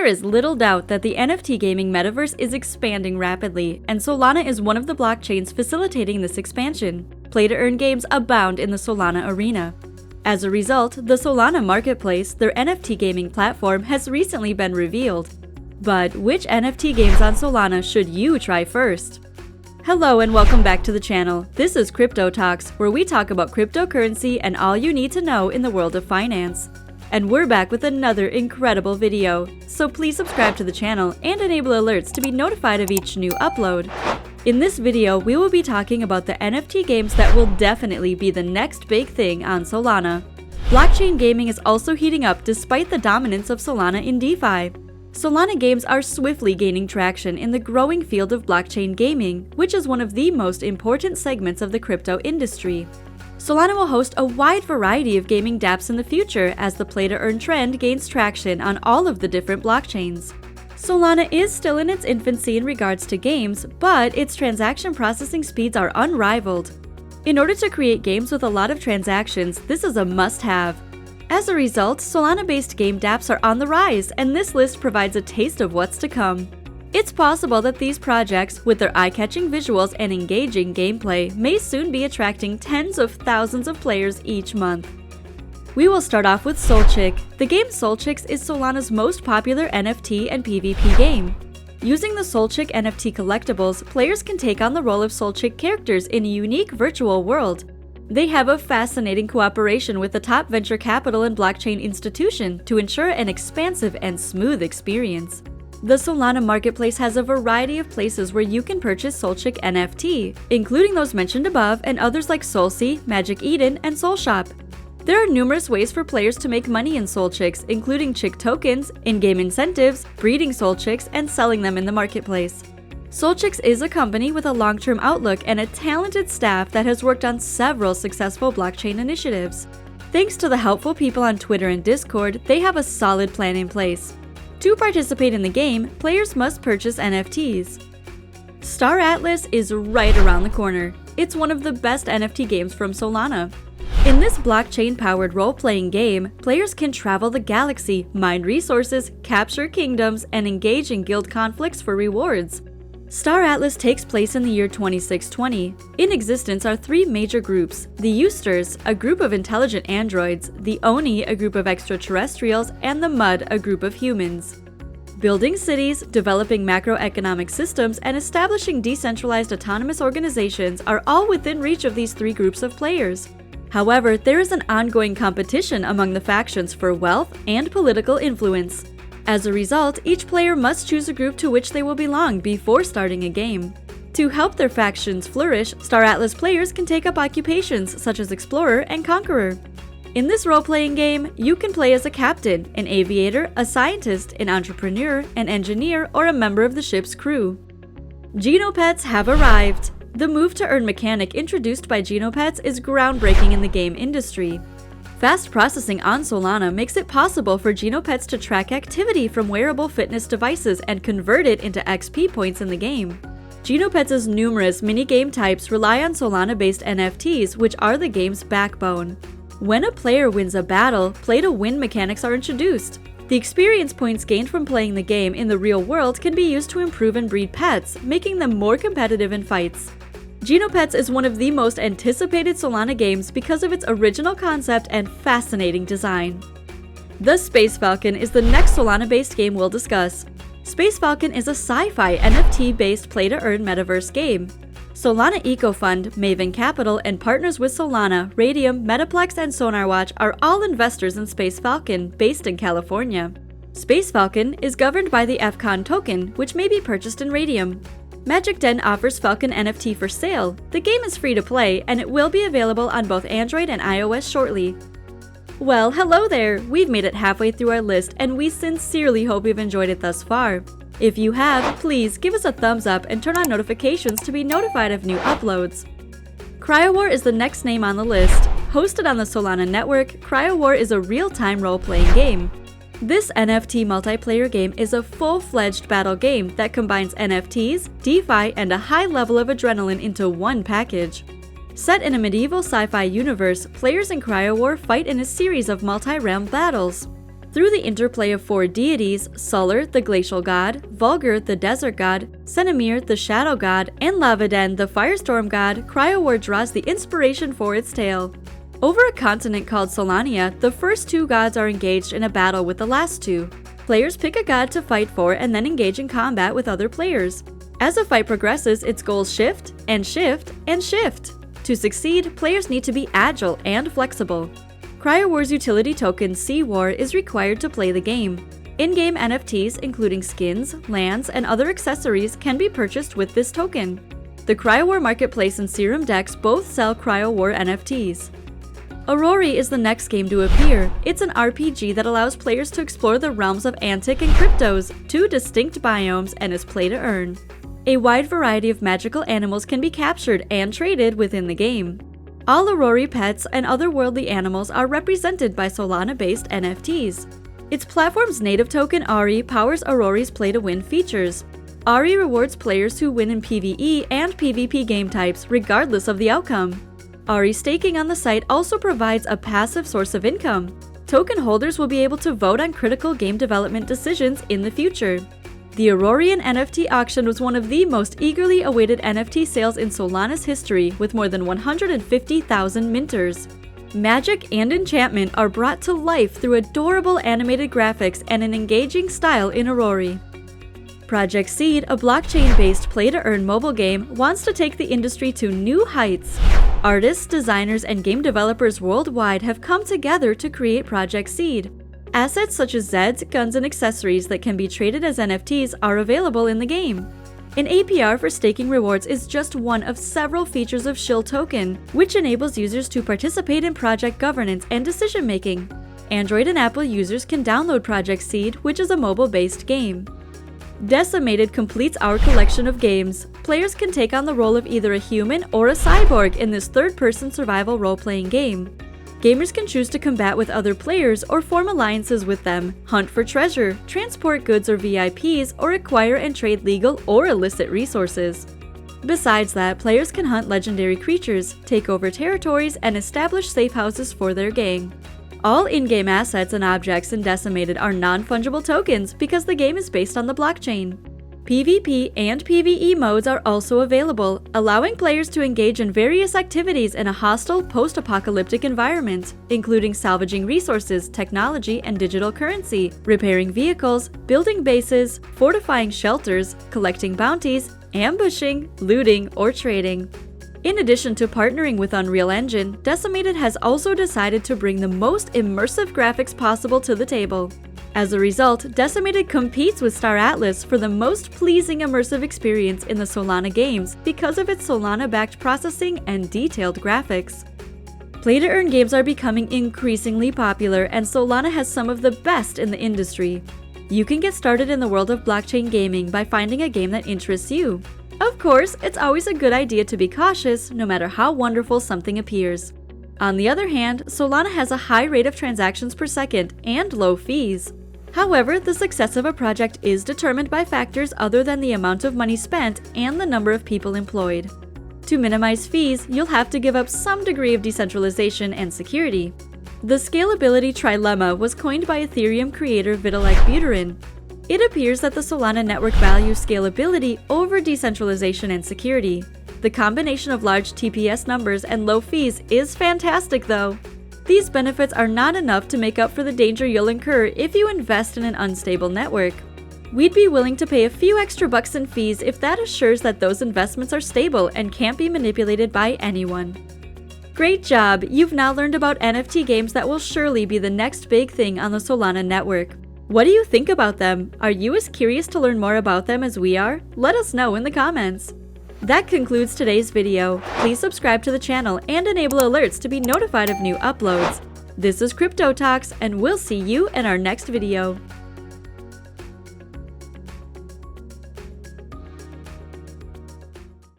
There is little doubt that the NFT gaming metaverse is expanding rapidly, and Solana is one of the blockchains facilitating this expansion. Play-to-earn games abound in the Solana arena. As a result, the Solana marketplace, their NFT gaming platform, has recently been revealed. But which NFT games on Solana should you try first? Hello and welcome back to the channel. This is Crypto Talks, where we talk about cryptocurrency and all you need to know in the world of finance. And we're back with another incredible video, so please subscribe to the channel and enable alerts to be notified of each new upload. In this video, we will be talking about the NFT games that will definitely be the next big thing on Solana. Blockchain gaming is also heating up despite the dominance of Solana in DeFi. Solana games are swiftly gaining traction in the growing field of blockchain gaming, which is one of the most important segments of the crypto industry. Solana will host a wide variety of gaming dApps in the future as the play-to-earn trend gains traction on all of the different blockchains. Solana is still in its infancy in regards to games, but its transaction processing speeds are unrivaled. In order to create games with a lot of transactions, this is a must-have. As a result, Solana-based game dApps are on the rise, and this list provides a taste of what's to come. It's possible that these projects, with their eye-catching visuals and engaging gameplay, may soon be attracting tens of thousands of players each month. We will start off with SolChicks. The game SolChicks is Solana's most popular NFT and PvP game. Using the SolChicks NFT collectibles, players can take on the role of SolChicks characters in a unique virtual world. They have a fascinating cooperation with the top venture capital and blockchain institution to ensure an expansive and smooth experience. The Solana marketplace has a variety of places where you can purchase SolChicks NFT, including those mentioned above and others like SolSea, Magic Eden, and SolShop. There are numerous ways for players to make money in SolChicks, including chick tokens, in-game incentives, breeding SolChicks, and selling them in the marketplace. SolChicks is a company with a long-term outlook and a talented staff that has worked on several successful blockchain initiatives. Thanks to the helpful people on Twitter and Discord, they have a solid plan in place. To participate in the game, players must purchase NFTs. Star Atlas is right around the corner. It's one of the best NFT games from Solana. In this blockchain-powered role-playing game, players can travel the galaxy, mine resources, capture kingdoms, and engage in guild conflicts for rewards. Star Atlas takes place in the year 2620. In existence are three major groups: the Eusters, a group of intelligent androids, the Oni, a group of extraterrestrials, and the Mud, a group of humans. Building cities, developing macroeconomic systems, and establishing decentralized autonomous organizations are all within reach of these three groups of players. However, there is an ongoing competition among the factions for wealth and political influence. As a result, each player must choose a group to which they will belong before starting a game. To help their factions flourish, Star Atlas players can take up occupations such as Explorer and Conqueror. In this role-playing game, you can play as a captain, an aviator, a scientist, an entrepreneur, an engineer, or a member of the ship's crew. Genopets have arrived. The move-to-earn mechanic introduced by Genopets is groundbreaking in the game industry. Fast processing on Solana makes it possible for Genopets to track activity from wearable fitness devices and convert it into XP points in the game. Genopets' numerous mini-game types rely on Solana-based NFTs, which are the game's backbone. When a player wins a battle, play-to-win mechanics are introduced. The experience points gained from playing the game in the real world can be used to improve and breed pets, making them more competitive in fights. Genopets is one of the most anticipated Solana games because of its original concept and fascinating design. The Space Falcon is the next Solana-based game we'll discuss. Space Falcon is a sci-fi NFT-based play-to-earn metaverse game. Solana Eco Fund, Maven Capital, and partners with Solana, Radium, Metaplex, and SonarWatch are all investors in Space Falcon, based in California. Space Falcon is governed by the FCON token, which may be purchased in Radium. Magic Den offers Falcon NFT for sale. The game is free to play, and it will be available on both Android and iOS shortly. Well, hello there! We've made it halfway through our list, and we sincerely hope you've enjoyed it thus far. If you have, please give us a thumbs up and turn on notifications to be notified of new uploads. Cryowar is the next name on the list. Hosted on the Solana network, Cryowar is a real-time role-playing game. This NFT multiplayer game is a full-fledged battle game that combines NFTs, DeFi, and a high level of adrenaline into one package. Set in a medieval sci-fi universe, players in Cryowar fight in a series of multi-realm battles. Through the interplay of 4 deities, Solar, the glacial god, Vulgar, the desert god, Senimir, the shadow god, and Lavaden, the firestorm god, Cryowar draws the inspiration for its tale. Over a continent called Solania, the first 2 gods are engaged in a battle with the last 2. Players pick a god to fight for and then engage in combat with other players. As the fight progresses, its goals shift, and shift, and shift. To succeed, players need to be agile and flexible. Cryowar's utility token Cryowar is required to play the game. In-game NFTs, including skins, lands, and other accessories, can be purchased with this token. The Cryowar Marketplace and Serum Decks both sell Cryowar NFTs. Aurory is the next game to appear. It's an RPG that allows players to explore the realms of Antic and Cryptos, 2 distinct biomes, and is play to earn. A wide variety of magical animals can be captured and traded within the game. All Aurory pets and otherworldly animals are represented by Solana-based NFTs. Its platform's native token Aurory powers Aurory's play-to-win features. Aurory rewards players who win in PvE and PvP game types, regardless of the outcome. Aurory staking on the site also provides a passive source of income. Token holders will be able to vote on critical game development decisions in the future. The Aurorian NFT auction was one of the most eagerly awaited NFT sales in Solana's history, with more than 150,000 minters. Magic and enchantment are brought to life through adorable animated graphics and an engaging style in Aurory. ProjectSeed, a blockchain-based play-to-earn mobile game, wants to take the industry to new heights. Artists, designers, and game developers worldwide have come together to create ProjectSeed. Assets such as Zeds, guns, and accessories that can be traded as NFTs are available in the game. An APR for staking rewards is just one of several features of Shill Token, which enables users to participate in project governance and decision-making. Android and Apple users can download ProjectSeed, which is a mobile-based game. Deciminated completes our collection of games. Players can take on the role of either a human or a cyborg in this third-person survival role-playing game. Gamers can choose to combat with other players or form alliances with them, hunt for treasure, transport goods or VIPs, or acquire and trade legal or illicit resources. Besides that, players can hunt legendary creatures, take over territories, and establish safe houses for their gang. All in-game assets and objects in Decimated are non-fungible tokens because the game is based on the blockchain. PvP and PvE modes are also available, allowing players to engage in various activities in a hostile, post-apocalyptic environment, including salvaging resources, technology, and digital currency, repairing vehicles, building bases, fortifying shelters, collecting bounties, ambushing, looting, or trading. In addition to partnering with Unreal Engine, Decimated has also decided to bring the most immersive graphics possible to the table. As a result, Decimated competes with Star Atlas for the most pleasing immersive experience in the Solana games because of its Solana-backed processing and detailed graphics. Play-to-earn games are becoming increasingly popular, and Solana has some of the best in the industry. You can get started in the world of blockchain gaming by finding a game that interests you. Of course, it's always a good idea to be cautious, no matter how wonderful something appears. On the other hand, Solana has a high rate of transactions per second and low fees. However, the success of a project is determined by factors other than the amount of money spent and the number of people employed. To minimize fees, you'll have to give up some degree of decentralization and security. The scalability trilemma was coined by Ethereum creator Vitalik Buterin. It appears that the Solana network values scalability over decentralization and security. The combination of large TPS numbers and low fees is fantastic, though. These benefits are not enough to make up for the danger you'll incur if you invest in an unstable network. We'd be willing to pay a few extra bucks in fees if that assures that those investments are stable and can't be manipulated by anyone. Great job! You've now learned about NFT games that will surely be the next big thing on the Solana network. What do you think about them? Are you as curious to learn more about them as we are? Let us know in the comments. That concludes today's video. Please subscribe to the channel and enable alerts to be notified of new uploads. This is Crypto Talks, and we'll see you in our next video.